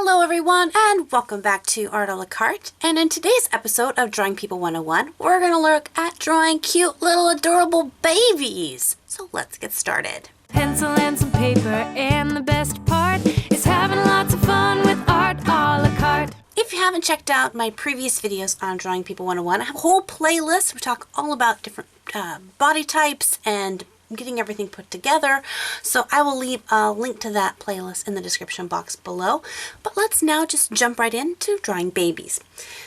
Hello everyone and welcome back to Art a la Carte, and in today's episode of Drawing People 101 we're going to look at drawing cute little adorable babies. So let's get started. Pencil and some paper, and the best part is having lots of fun with Art a la Carte. If you haven't checked out my previous videos on Drawing People 101, I have a whole playlist. We talk all about different body types and getting everything put together, so I will leave a link to that playlist in the description box below. But let's now just jump right into drawing babies.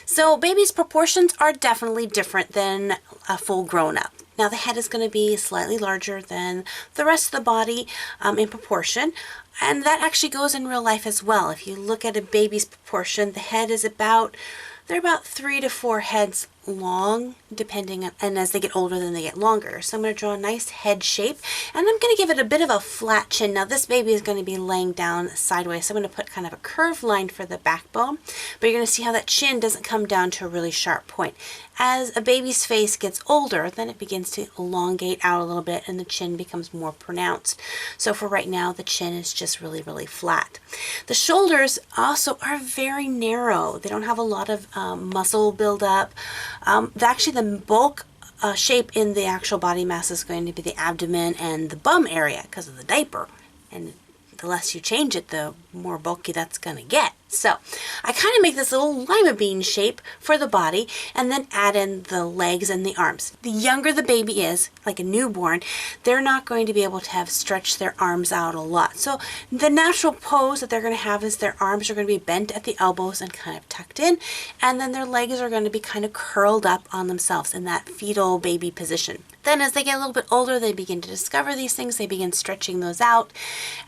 So babies' proportions are definitely different than a full grown-up. Now the head is going to be slightly larger than the rest of the body in proportion, and that actually goes in real life as well. If you look at a baby's proportion, the head is they're about 3 to 4 heads long, depending on, and as they get older then they get longer. So I'm going to draw a nice head shape, and I'm going to give it a bit of a flat chin. Now this baby is going to be laying down sideways, so I'm going to put kind of a curved line for the backbone, but you're going to see how that chin doesn't come down to a really sharp point. As a baby's face gets older, then it begins to elongate out a little bit and the chin becomes more pronounced. So for right now, the chin is just really, really flat. The shoulders also are very narrow. They don't have a lot of muscle buildup. Actually, the bulk shape in the actual body mass is going to be the abdomen and the bum area because of the diaper. And the less you change it, the more bulky that's going to get. So I kind of make this little lima bean shape for the body and then add in the legs and the arms. The younger the baby is, like a newborn, they're not going to be able to have stretched their arms out a lot. So the natural pose that they're going to have is their arms are going to be bent at the elbows and kind of tucked in, and then their legs are going to be kind of curled up on themselves in that fetal baby position. Then as they get a little bit older, they begin to discover these things, they begin stretching those out,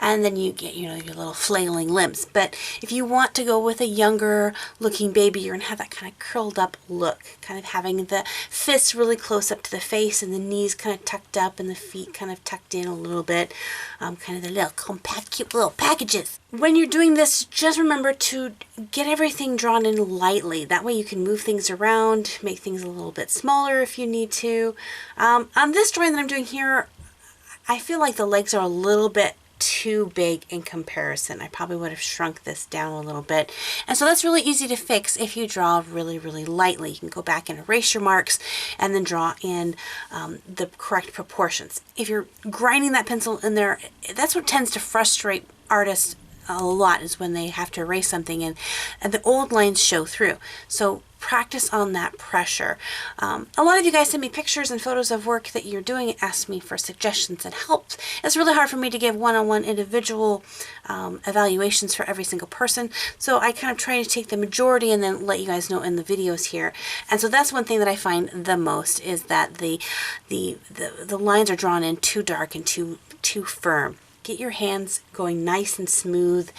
and then you get, your little flailing limbs. But if you want to go with a younger looking baby, you're going to have that kind of curled up look, kind of having the fists really close up to the face and the knees kind of tucked up and the feet kind of tucked in a little bit, kind of the little compact, cute little packages. When you're doing this, just remember to get everything drawn in lightly. That way you can move things around, make things a little bit smaller if you need to. On this drawing that I'm doing here, I feel like the legs are a little bit too big in comparison. I probably would have shrunk this down a little bit, and so that's really easy to fix if you draw really, really lightly. You can go back and erase your marks and then draw in the correct proportions. If you're grinding that pencil in there, that's what tends to frustrate artists a lot, is when they have to erase something and the old lines show through. So practice on that pressure. A lot of you guys send me pictures and photos of work that you're doing and ask me for suggestions and help. It's really hard for me to give one-on-one individual evaluations for every single person, so I kind of try to take the majority and then let you guys know in the videos here. And so that's one thing that I find the most, is that the lines are drawn in too dark and too firm. Get your hands going nice and smooth,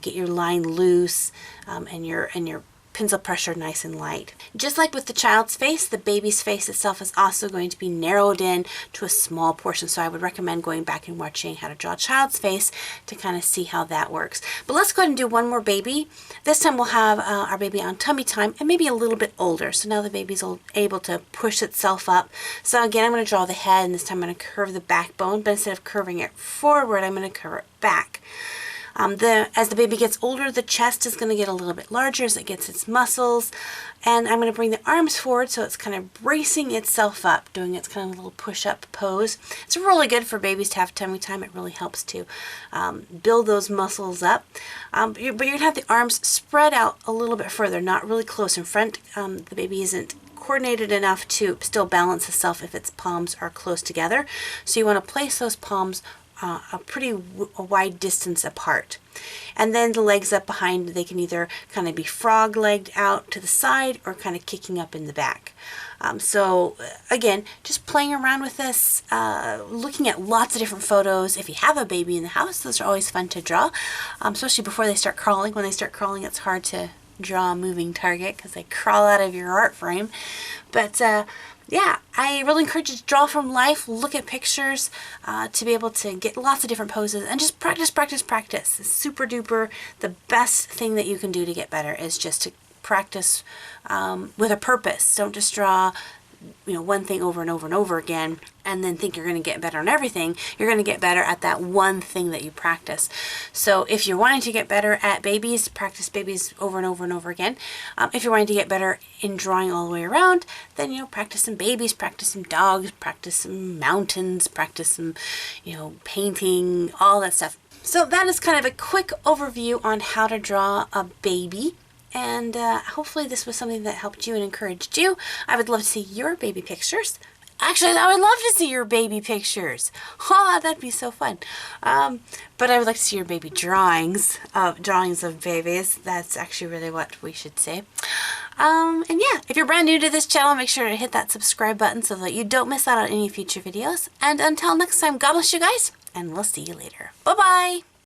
get your line loose, and your pencil pressure nice and light. Just like with the child's face, the baby's face itself is also going to be narrowed in to a small portion. So I would recommend going back and watching how to draw a child's face to kind of see how that works. But let's go ahead and do one more baby. This time we'll have our baby on tummy time and maybe a little bit older. So now the baby's able to push itself up. So again, I'm going to draw the head, and this time I'm going to curve the backbone, but instead of curving it forward, I'm going to curve it back. As the baby gets older, the chest is going to get a little bit larger as it gets its muscles, and I'm going to bring the arms forward so it's kind of bracing itself up, doing its kind of little push-up pose. It's really good for babies to have tummy time. It really helps to build those muscles up. But you're going to have the arms spread out a little bit further, not really close in front. The baby isn't coordinated enough to still balance itself if its palms are close together. So you want to place those palms a pretty wide distance apart. And then the legs up behind, they can either kind of be frog-legged out to the side or kind of kicking up in the back. So again, just playing around with this, looking at lots of different photos. If you have a baby in the house, those are always fun to draw, especially before they start crawling. When they start crawling, it's hard to draw a moving target because they crawl out of your art frame. But yeah, I really encourage you to draw from life, look at pictures, to be able to get lots of different poses, and just practice, practice, practice. It's super duper. The best thing that you can do to get better is just to practice with a purpose. Don't just draw one thing over and over and over again and then think you're going to get better on everything. You're going to get better at that one thing that you practice. So if you're wanting to get better at babies, practice babies over and over and over again. If you're wanting to get better in drawing all the way around, then practice some babies, practice some dogs, practice some mountains, practice some painting, all that stuff. So that is kind of a quick overview on how to draw a baby. And hopefully this was something that helped you and encouraged you. I would love to see your baby pictures. Actually, I would love to see your baby pictures. That'd be so fun. But I would like to see your baby drawings of babies. That's actually really what we should say. And yeah, if you're brand new to this channel, make sure to hit that subscribe button so that you don't miss out on any future videos. And until next time, God bless you guys, and we'll see you later. Bye-bye.